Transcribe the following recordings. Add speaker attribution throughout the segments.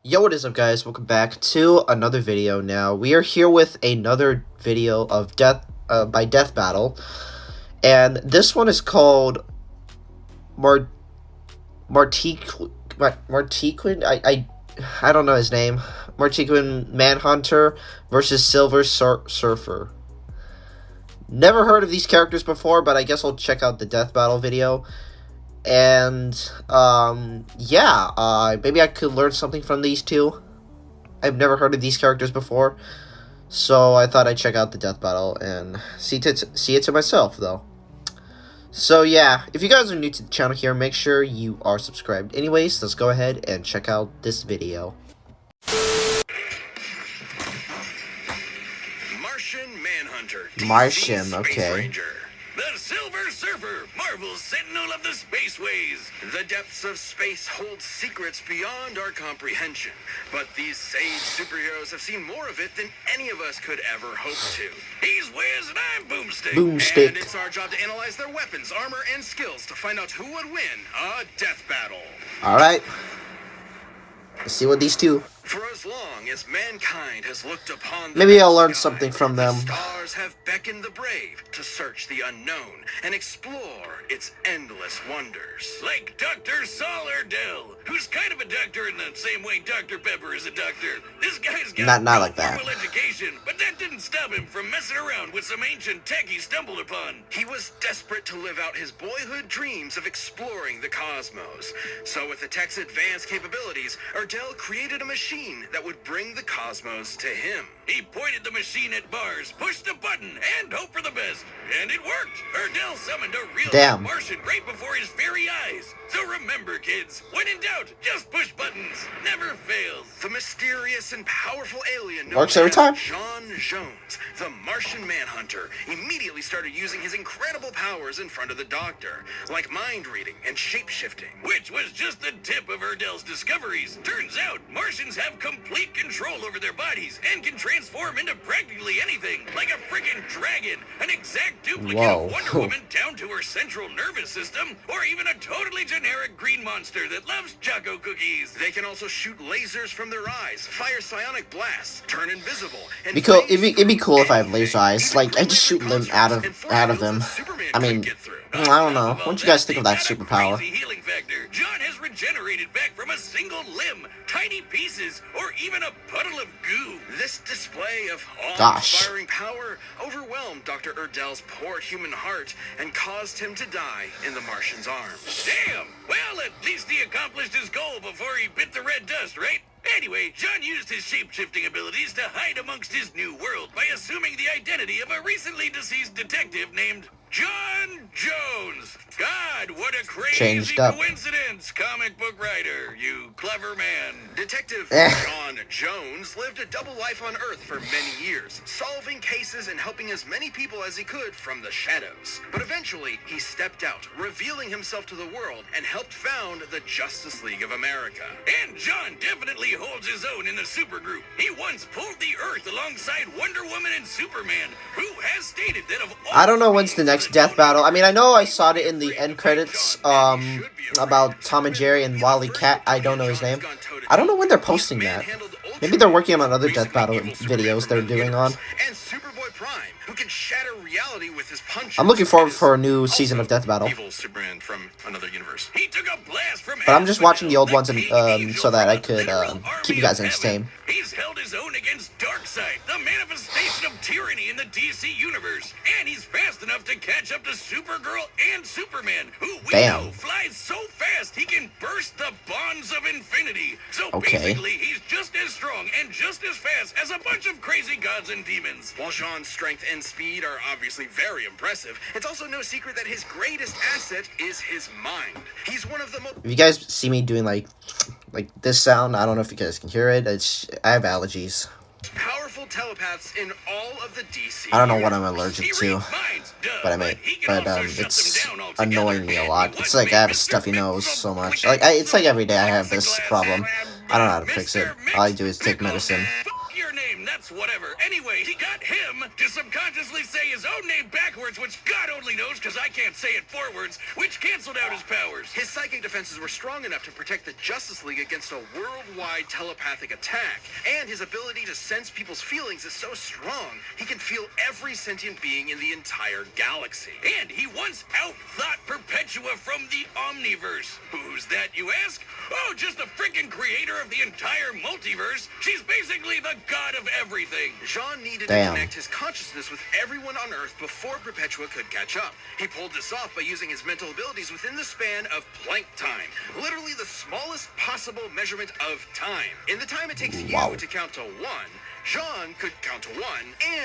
Speaker 1: Yo, what is up, guys? Welcome back to another video. Now we are here with another video of Death Battle, and this one is called Martiquin. I don't know his name. Martian Manhunter versus Surfer. Never heard of these characters before, but I guess I'll check out the Death Battle video. And, maybe I could learn something from these two. I've never heard of these characters before, so I thought I'd check out the Death Battle and see it to myself, though. So, yeah, if you guys are new to the channel here, make sure you are subscribed. Anyways, let's go ahead and check out this video.
Speaker 2: Martian Manhunter.
Speaker 1: Martian, okay.
Speaker 2: Ranger. The Silver Surfer, Marvel's sentinel of the spaceways. The depths of space hold secrets beyond our comprehension, but these sage superheroes have seen more of it than any of us could ever hope to. He's Wiz and I'm Boomstick. And it's our job to analyze their weapons, armor, and skills to find out who would win a death battle.
Speaker 1: Alright. Let's see what these two...
Speaker 2: For as long as mankind has looked upon
Speaker 1: maybe I'll learn something from them.
Speaker 2: The stars have beckoned the brave to search the unknown and explore its endless wonders. Like Dr. Saul Erdell, who's kind of a doctor in the same way Dr. Pepper is a doctor. This guy's got
Speaker 1: not like that.
Speaker 2: formal education, but that didn't stop him from messing around with some ancient tech he stumbled upon. He was desperate to live out his boyhood dreams of exploring the cosmos. So with the tech's advanced capabilities, Erdell created a machine that would bring the cosmos to him. He pointed the machine at Mars, pushed a button, and hoped for the best. And it worked. Erdell summoned a real Martian right before his very eyes. So remember, kids, when in doubt, just push buttons. Never fails. The mysterious and powerful alien known
Speaker 1: works every time.
Speaker 2: John Jones, the Martian Manhunter, immediately started using his incredible powers in front of the Doctor, like mind reading and shape-shifting, which was just the tip of Erdell's discoveries. Turns out, Martians have complete control over their bodies and can transform into practically anything, like a freaking dragon, an exact duplicate of Wonder Woman down to her central nervous system, or even a totally generic green monster that loves Choco cookies. They can also shoot lasers from their eyes, fire psionic blasts, turn invisible, and
Speaker 1: it'd be cool if I have laser eyes. Like, I just shoot them out of them. I mean, I don't know. What do you guys think of that superpower?
Speaker 2: John has regenerated back from a single limb, tiny pieces, or even a puddle of goo. This display of awe-inspiring power overwhelmed Dr. Erdell's poor human heart and caused him to die in the Martian's arms. Damn! Well, at least he accomplished his goal before he bit the red dust, right? Anyway, John used his shape-shifting abilities to hide amongst his new world by assuming the identity of a recently deceased detective named John Jones. God, what a crazy coincidence, comic book writer, you clever man. Detective John Jones lived a double life on Earth for many years, solving cases and helping as many people as he could from the shadows. But eventually, he stepped out, revealing himself to the world, and helped found the Justice League of America. And John definitely holds his own in the supergroup. He once pulled the Earth alongside Wonder Woman and Superman, who has stated that of all...
Speaker 1: I don't know when's the next Death Battle. I mean, I know I saw it in the end credits, about Tom and Jerry and Wally Cat. I don't know his name. I don't know when they're posting that. Maybe they're working on other Death Battle videos they're doing on.
Speaker 2: Who can shatter reality with his punches.
Speaker 1: I'm looking forward for a new season of Death Battle.
Speaker 2: Evil Superman from another universe. He took a blast from
Speaker 1: but I'm just watching the old ones and, so that I could keep you guys entertained.
Speaker 2: He's held his own against Darkseid, the manifestation of tyranny in the DC universe, and he's fast enough to catch up to Supergirl and Superman, who we know flies so fast he can burst the bonds of infinity. So basically, he's just as strong and just as fast as a bunch of crazy gods and demons. While Jean's strength and speed are obviously very impressive, it's also no secret that his greatest asset is his mind. He's one of the most...
Speaker 1: If you guys see me doing like this sound, I don't know if you guys can hear it. I have allergies.
Speaker 2: Powerful telepaths in all of the DC.
Speaker 1: I don't know what I'm allergic to, but it's annoying me a lot. It's like I have a stuffy nose so much. Like it's like every day I have this problem. I don't know how to fix it. All I do is take medicine.
Speaker 2: That's whatever. Anyway, he got him to subconsciously say his own name backwards, which God only knows because I can't say it forwards, which canceled out his powers. His psychic defenses were strong enough to protect the Justice League against a worldwide telepathic attack. And his ability to sense people's feelings is so strong, he can feel every sentient being in the entire galaxy. And he once out-thought Perpetua from the Omniverse. Who's that, you ask? Oh, just the freaking creator of the entire multiverse. She's basically the god of everything. Jean needed to connect his consciousness with everyone on Earth before Perpetua could catch up. He pulled this off by using his mental abilities within the span of Planck time. Literally the smallest possible measurement of time. In the time it takes you to count to 1, Jean could count to 1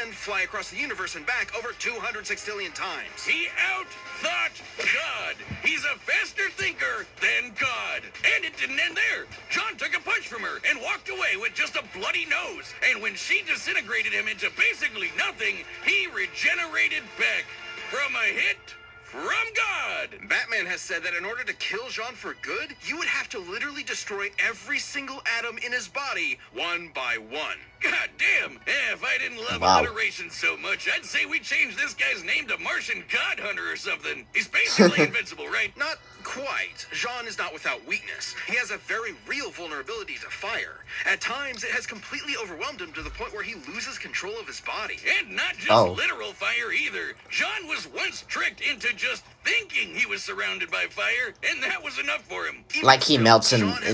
Speaker 2: and fly across the universe and back over 200 sextillion times. He out-thought God. He's a faster thinker than God. And it didn't end there. Jean took a punch from her and walked away with just a bloody nose. And when she disintegrated him into basically nothing, he regenerated back from a hit from God. Batman has said that in order to kill Jean for good, you would have to literally destroy every single atom in his body, one by one. God damn. If I didn't love alliteration so much, I'd say we change this guy's name to Martian Godhunter or something. He's basically invincible, right? Not quite. Jean is not without weakness. He has a very real vulnerability to fire. At times, it has completely overwhelmed him to the point where he loses control of his body. And not just literal fire either. Jean was once tricked into just thinking he was surrounded by fire, and that was enough for him.
Speaker 1: Like he melts in I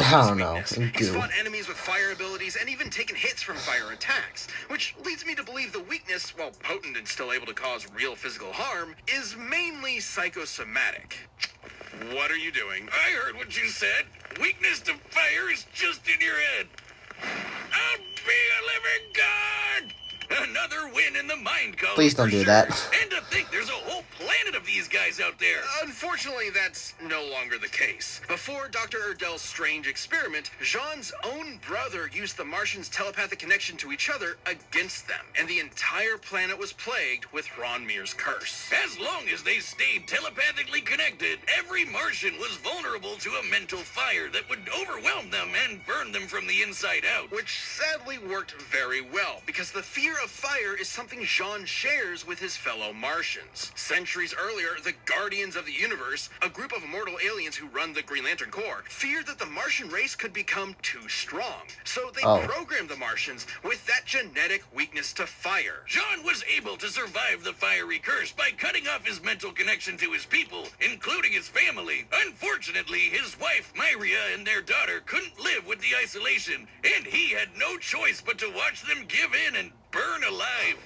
Speaker 1: don't know, in
Speaker 2: He's fought enemies with fire abilities and even taken hits from fire attacks, which leads me to believe the weakness, while potent and still able to cause real physical harm, is mainly psychosomatic. What are you doing? I heard what you said. Weakness to fire is just in your head. I'll be a living god! Another win in the mind column.
Speaker 1: Please don't do that.
Speaker 2: And to think there's a whole planet of these guys out there. Unfortunately, that's no longer the case. Before Dr. Erdel's strange experiment, Jean's own brother used the Martians' telepathic connection to each other against them, and the entire planet was plagued with Ronmir's curse. As long as they stayed telepathically connected, every Martian was vulnerable to a mental fire that would overwhelm them and burn them from the inside out. Which sadly worked very well, because the fear of fire is something Jean shares with his fellow Martians. Centuries earlier, the Guardians of the Universe, a group of immortal aliens who run the Green Lantern Corps, feared that the Martian race could become too strong. So they programmed the Martians with that genetic weakness to fire. Jean was able to survive the fiery curse by cutting off his mental connection to his people, including his family. Unfortunately, his wife, Myria, and their daughter couldn't live with the isolation, and he had no choice but to watch them give in and burn alive.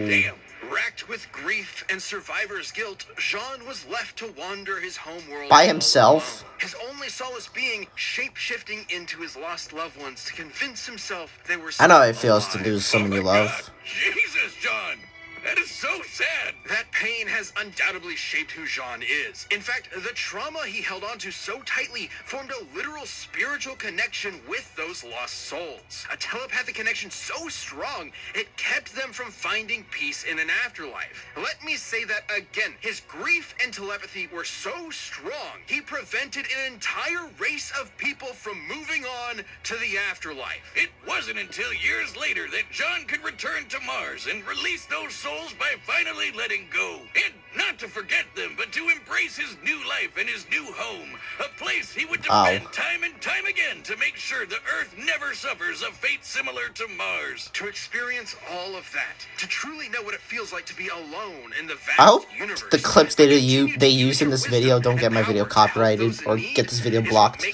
Speaker 2: Damn. Racked with grief and survivor's guilt, Jean was left to wander his homeworld
Speaker 1: by himself.
Speaker 2: His only solace being shape-shifting into his lost loved ones to convince himself they were still
Speaker 1: I know how it feels to lose someone you love.
Speaker 2: God. Jesus, John. That is so sad. That pain has undoubtedly shaped who Jean is. In fact, the trauma he held onto so tightly formed a literal spiritual connection with those lost souls. A telepathic connection so strong, it kept them from finding peace in an afterlife. Let me say that again. His grief and telepathy were so strong, he prevented an entire race of people from moving on to the afterlife. It wasn't until years later that John could return to Mars and release those souls by finally letting go. And not to forget them, but to embrace his new life and his new home. A place he would defend time and time again to make sure the Earth never suffers a fate similar to Mars. To experience all of that. To truly know what it feels like to be alone in the vast universe.
Speaker 1: The clips they use in this video don't get my video copyrighted or get this video blocked.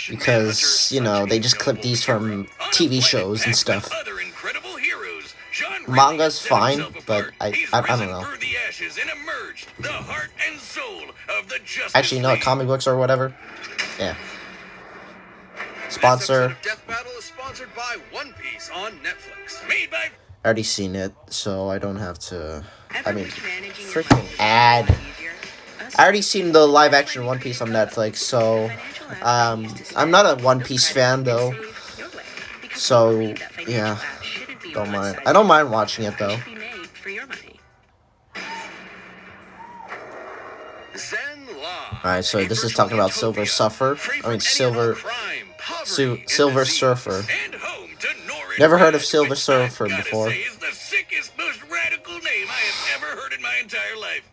Speaker 1: Because, you know, they just clip these from TV shows and stuff. Manga's fine, but I don't know. Actually, no, comic books or whatever. Yeah. Sponsor.
Speaker 2: Death Battle is sponsored by One Piece on Netflix.
Speaker 1: I already seen it, so I don't have to. I mean, freaking ad. I already seen the live action One Piece on Netflix, so I'm not a One Piece fan though. So yeah. Don't mind. I don't mind watching it though. Alright, so this is talking about Silver Surfer. I mean Silver Surfer. Never heard of Silver Surfer before.
Speaker 2: Say is the sickest, most radical name I have ever heard in my entire life.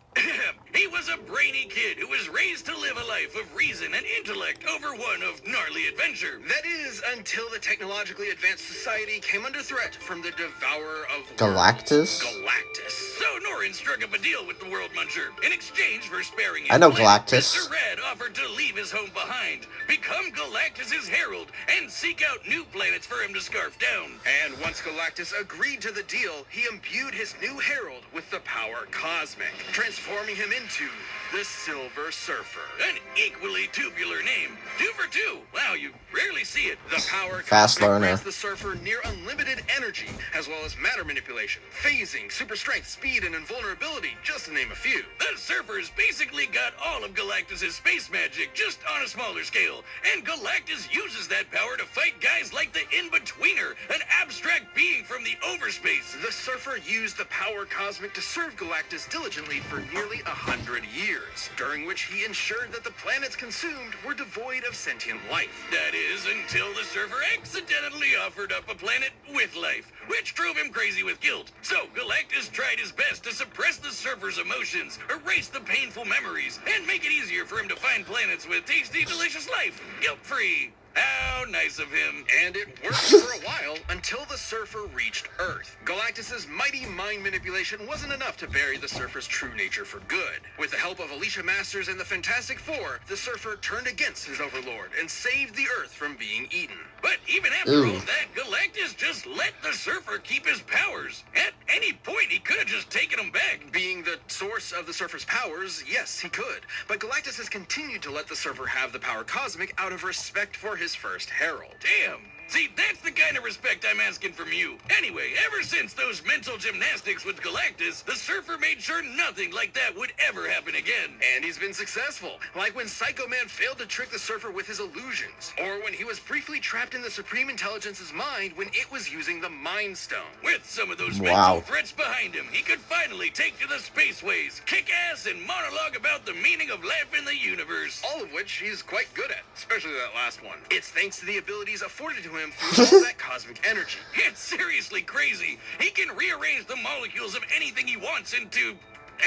Speaker 2: He was a brainy kid who was raised to live a life of reason and intellect over one of gnarly adventure. That is, until the technologically advanced society came under threat from the devourer of
Speaker 1: Galactus?
Speaker 2: Galactus. So Norrin struck up a deal with the World Muncher. In exchange for sparing his
Speaker 1: I know
Speaker 2: planet,
Speaker 1: Galactus.
Speaker 2: Mr. Red offered to leave his home behind, become Galactus's herald, and seek out new planets for him to scarf down. And once Galactus agreed to the deal, he imbued his new herald with the power cosmic, transforming him into the Silver Surfer. An equally tubular name. 2 for 2. Wow, you rarely see it. The power
Speaker 1: Fast
Speaker 2: cosmic
Speaker 1: learner.
Speaker 2: grants the Surfer near unlimited energy, as well as matter manipulation, phasing, super strength, speed, and invulnerability, just to name a few. The Surfer's basically got all of Galactus' space magic, just on a smaller scale. And Galactus uses that power to fight guys like the In-Betweener, an abstract being from the overspace. The Surfer used the power cosmic to serve Galactus diligently for nearly 100 years, during which he ensured that the planets consumed were devoid of sentient life. That is, until the Surfer accidentally offered up a planet with life, which drove him crazy with guilt. So Galactus tried his best to suppress the Surfer's emotions, erase the painful memories, and make it easier for him to find planets with tasty, delicious life, guilt-free. How nice of him. And it worked for a while until the Surfer reached Earth. Galactus's mighty mind manipulation wasn't enough to bury the Surfer's true nature for good. With the help of Alicia Masters and the Fantastic Four, the Surfer turned against his overlord and saved the Earth from being eaten. But even after all that, Galactus just let the Surfer keep his powers. At any point, he could have just taken them back. Being the source of the Surfer's powers, yes, he could. But Galactus has continued to let the Surfer have the power cosmic out of respect for his first herald. Damn. See, that's the kind of respect I'm asking from you. Anyway, ever since those mental gymnastics with Galactus, the Surfer made sure nothing like that would ever happen again. And he's been successful. Like when Psycho Man failed to trick the Surfer with his illusions. Or when he was briefly trapped in the Supreme Intelligence's mind when it was using the Mind Stone. With some of those mental threats behind him, he could finally take to the spaceways, kick ass, and monologue about the meaning of life in the universe. All of which he's quite good at, especially that last one. It's thanks to the abilities afforded to him through all that cosmic energy. It's seriously crazy. He can rearrange the molecules of anything he wants into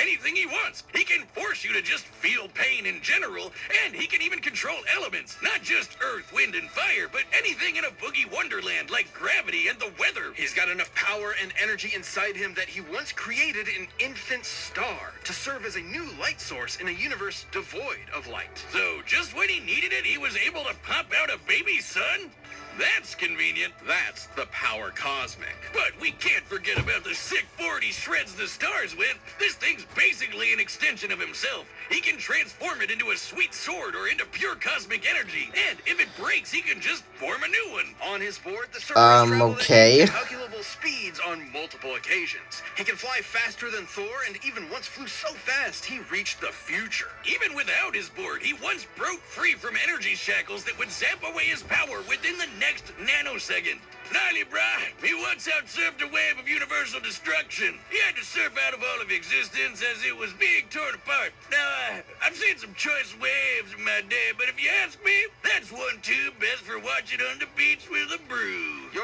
Speaker 2: anything he wants. He can force you to just feel pain in general, and he can even control elements. Not just earth, wind, and fire, but anything in a boogie wonderland like gravity and the weather. He's got enough power and energy inside him that he once created an infant star to serve as a new light source in a universe devoid of light. So just when he needed it, he was able to pop out a baby son? That's convenient. That's the power cosmic. But we can't forget about the sick board he shreds the stars with. This thing's basically an extension of himself. He can transform it into a sweet sword or into pure cosmic energy. And if it breaks, he can just form a new one. On his board, the Surfer traveled at incalculable speeds on multiple occasions. He can fly faster than Thor, and even once flew so fast he reached the future. Even without his board, he once broke free from energy shackles that would zap away his power within the next nanosecond. Gnarly, brah. He once outsurfed a wave of universal destruction. He had to surf out of all of existence as it was being torn apart. Now, I've seen some choice waves in my day, but if you ask me, that's one tube best for watching on the beach with a brew. You're,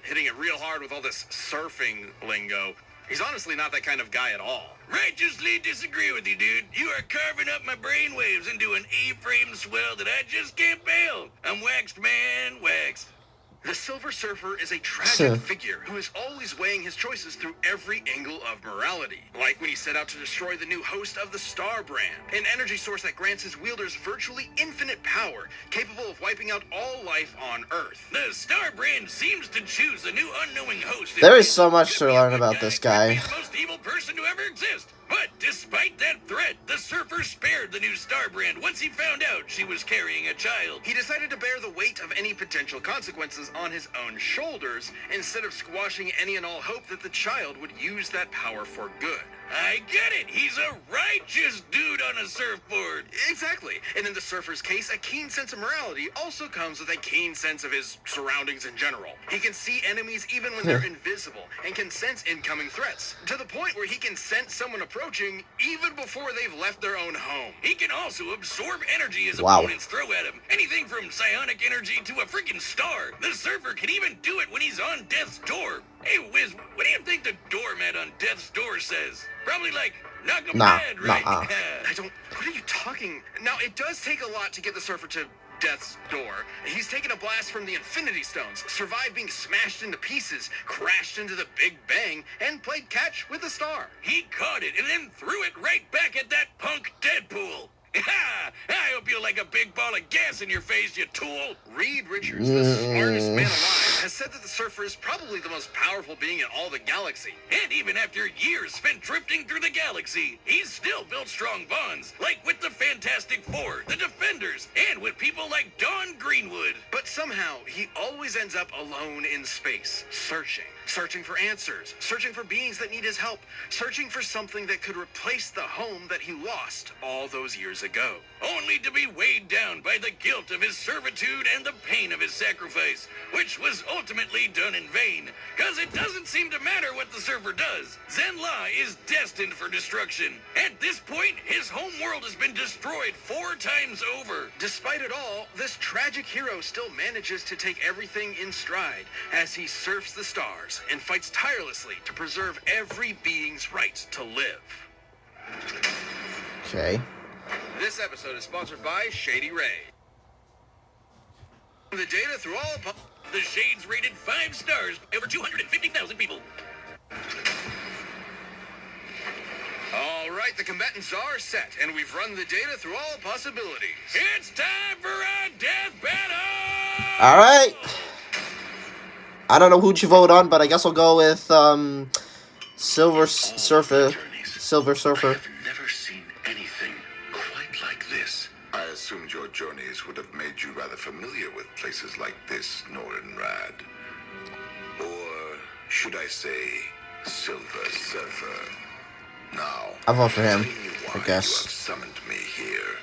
Speaker 2: hitting it real hard with all this surfing lingo. He's honestly not that kind of guy at all. Righteously disagree with you, dude. You are carving up my brainwaves into an A-frame swell that I just can't bail. I'm waxed, man, waxed. The Silver Surfer is a tragic figure who is always weighing his choices through every angle of morality. Like when he set out to destroy the new host of the Star Brand, an energy source that grants his wielders virtually infinite power, capable of wiping out all life on Earth. The Star Brand seems to choose a new unknowing host.
Speaker 1: There is so much to learn about this guy.
Speaker 2: The most evil person to ever exist. But despite that threat, the Surfer spared the new Star Brand once he found out she was carrying a child. He decided to bear the weight of any potential consequences on his own shoulders, instead of squashing any and all hope that the child would use that power for good. I get it. He's a righteous dude on a surfboard. Exactly. And in the Surfer's case, a keen sense of morality also comes with a keen sense of his surroundings in general. He can see enemies even when they're invisible, and can sense incoming threats, to the point where he can sense someone approaching approaching even before they've left their own home. He can also absorb energy his
Speaker 1: Wow.
Speaker 2: opponents throw at him. Anything from psionic energy to a freaking star. The surfer can even do it when he's on death's door. Hey, Wiz, what do you think the doormat on death's door says? Probably like, knock him dead, right? I don't... What are you talking... Now, it does take a lot to get the surfer to death's door. He's taken a blast from the Infinity Stones, survived being smashed into pieces, crashed into the Big Bang, and played catch with the star. He caught it and then threw it right back at that punk Deadpool. Ha! I hope you like a big ball of gas in your face, you tool. Reed Richards, the smartest man alive, has said that the surfer is probably the most powerful being in all the galaxy. And even after years spent drifting through the galaxy, he's still built strong bonds, like with the Fantastic Four, the Defenders, and with people like Dawn Greenwood. But somehow, he always ends up alone in space, searching for answers, searching for beings that need his help, searching for something that could replace the home that he lost all those years ago. Only to be weighed down by the guilt of his servitude and the pain of his sacrifice, which was ultimately done in vain. Cause it doesn't seem to matter what the surfer does. Zenla is destined for destruction. At this point, his home world has been destroyed 4 times over. Despite it all, this tragic hero still manages to take everything in stride as he surfs the stars and fights tirelessly to preserve every being's right to live.
Speaker 1: Okay.
Speaker 2: This episode is sponsored by Shady Ray. The data through all the Shades rated 5 stars by over 250,000 people. All right, the combatants are set, and we've run the data through all possibilities. It's time for a death battle!
Speaker 1: All right. I don't know who'd you vote on, but I guess I'll go with Silver Surfer. Silver Surfer.
Speaker 2: I've never seen anything quite like this.
Speaker 3: I assumed your journeys would have made you rather familiar with places like this, Nolan Rad. Or should I say, Silver Surfer? Now,
Speaker 1: I'll vote for him,
Speaker 3: tell me why
Speaker 1: I
Speaker 3: you
Speaker 1: guess.
Speaker 3: have summoned me here.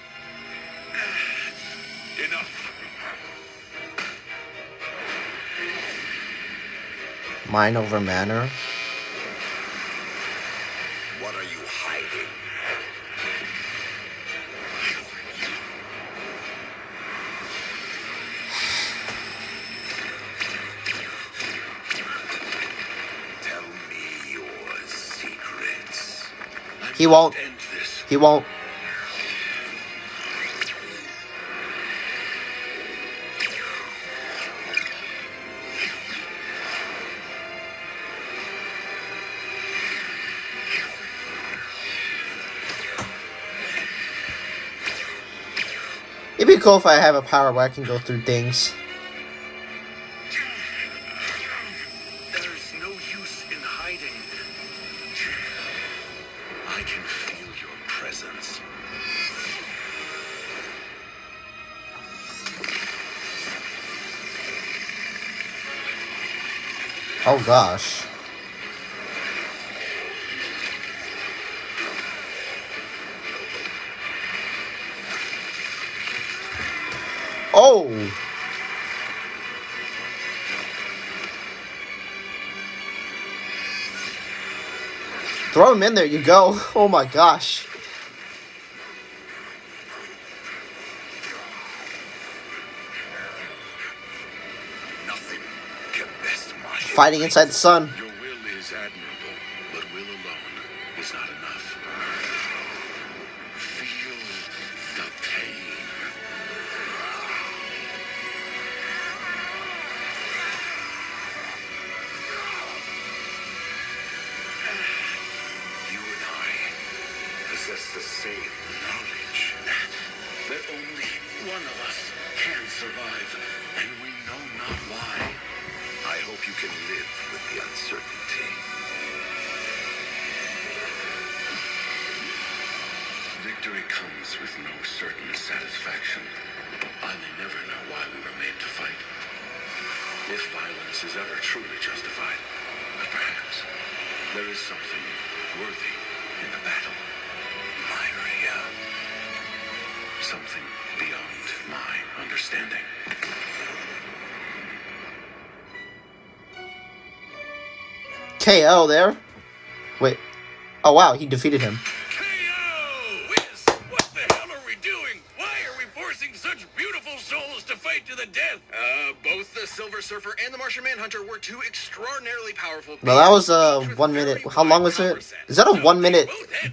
Speaker 2: Enough.
Speaker 1: Mind over manner.
Speaker 3: What are you hiding? Tell me your secrets.
Speaker 1: He won't.
Speaker 2: End this.
Speaker 1: He won't. It'd be cool if I have a power where I can go through things.
Speaker 2: There's no use in hiding. I can feel your presence.
Speaker 1: Oh gosh. Oh! Throw him in there, you go. Oh my gosh.
Speaker 3: Nothing can best Martian.
Speaker 1: Fighting inside the sun.
Speaker 2: Your will is admirable, but will alone is not enough. Feel the pain.
Speaker 3: You and I possess the same knowledge.
Speaker 2: That only one of us can survive, and we know not why.
Speaker 3: I hope you can live with the uncertainty.
Speaker 2: Victory comes with no certain satisfaction. I may never know why we were made to fight. If violence is ever truly justified, but perhaps there is something worthy in the battle.
Speaker 3: Myria.
Speaker 2: Something beyond my understanding.
Speaker 1: KO there. Wait. Oh wow, he defeated him.
Speaker 2: KO! Whiz, what the hell are we doing? Why are we forcing such beautiful souls to fight to the death? Both the Silver Surfer and the Martian Manhunter were two extraordinarily powerful beings.
Speaker 1: Well, that was a 1 minute. How long was it? Is that a 1 minute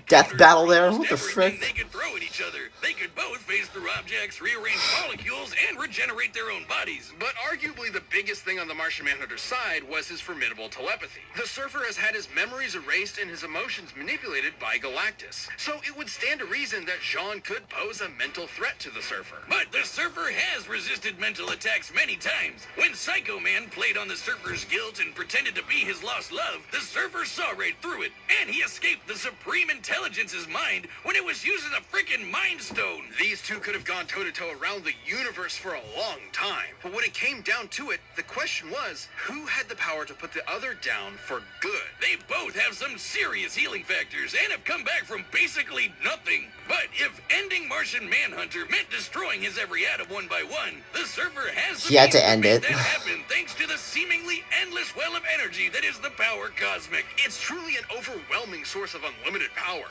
Speaker 1: death battle there? What the frick?
Speaker 2: They could throw at each other. They could both phase through objects, rearrange molecules, and regenerate their own bodies. But arguably the biggest thing on the Martian Manhunter's side was his formidable telepathy. The Surfer has had his memories erased and his emotions manipulated by Galactus. So it would stand to reason that Jean could pose a mental threat to the Surfer. But the Surfer has resisted mental attacks many times. When Psycho Man played on the Surfer's guilt and pretended to be his lost love, the Surfer saw right through it, and he escaped the Supreme Intelligence's mind when it was using a frickin' Mind Stone. These two could have gone toe-to-toe around the universe for a long time. But when it came down to it, the question was, who had the power to put the other down for good? They both have some serious healing factors and have come back from basically nothing. But if ending Martian Manhunter meant destroying his every atom one by one, the Surfer has
Speaker 1: He had to end it.
Speaker 2: that happen thanks to the seemingly endless well of energy that is the power cosmic. It's truly an overwhelming source of unlimited power.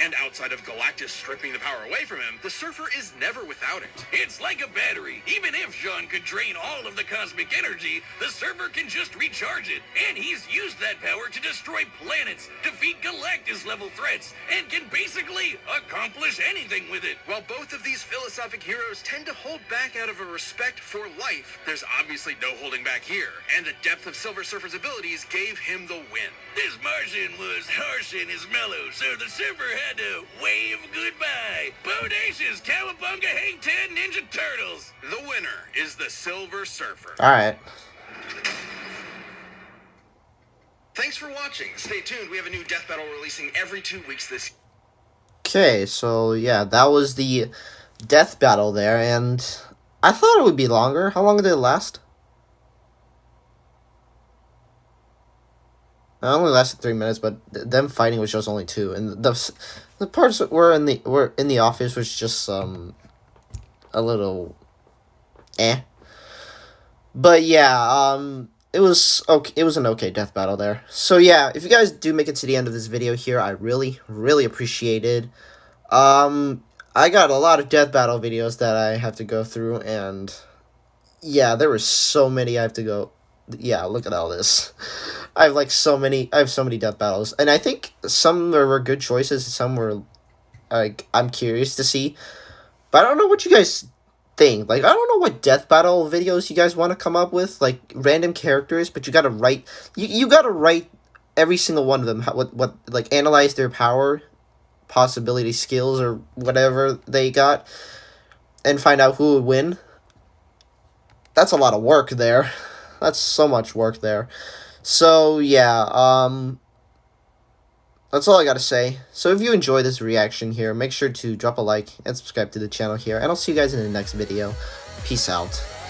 Speaker 2: And outside of Galactus stripping the power away from him, the Surfer is never without it. It's like a battery. Even if Jean could drain all of the cosmic energy, the Surfer can just recharge it. And he's used that power to destroy planets, defeat Galactus-level threats, and can basically accomplish anything with it. While both of these philosophic heroes tend to hold back out of a respect for life, there's obviously no holding back here. And the depth of Silver Surfer's abilities gave him the win. This Martian was harsh in his mellow, so the Surfer had to wave goodbye. Bodacious Cowabunga Hang 10 Ninja Turtles. The winner is the Silver Surfer.
Speaker 1: Alright.
Speaker 2: Thanks for watching. Stay tuned. We have a new death battle releasing every 2 weeks this year.
Speaker 1: Okay, so yeah, that was the death battle there, and I thought it would be longer. How long did it last? It only lasted 3 minutes, but them fighting was just only 2, and the parts that were in the office was just a little eh. But yeah, it was okay. It was an okay death battle there. So yeah, if you guys do make it to the end of this video here, I really appreciate it. I got a lot of death battle videos that I have to go through, and yeah, there were so many I have to go. Yeah, look at all this. I have so many death battles, and I think some were good choices, some were like I'm curious to see. But I don't know what you guys think. Like, I don't know what death battle videos you guys want to come up with, like random characters, but you gotta write you gotta write every single one of them, what like analyze their power, possibility, skills, or whatever they got, and find out who would win. That's a lot of work there. That's so much work there. So yeah, that's all I gotta say. So if you enjoy this reaction here, make sure to drop a like and subscribe to the channel here, and I'll see you guys in the next video. Peace out.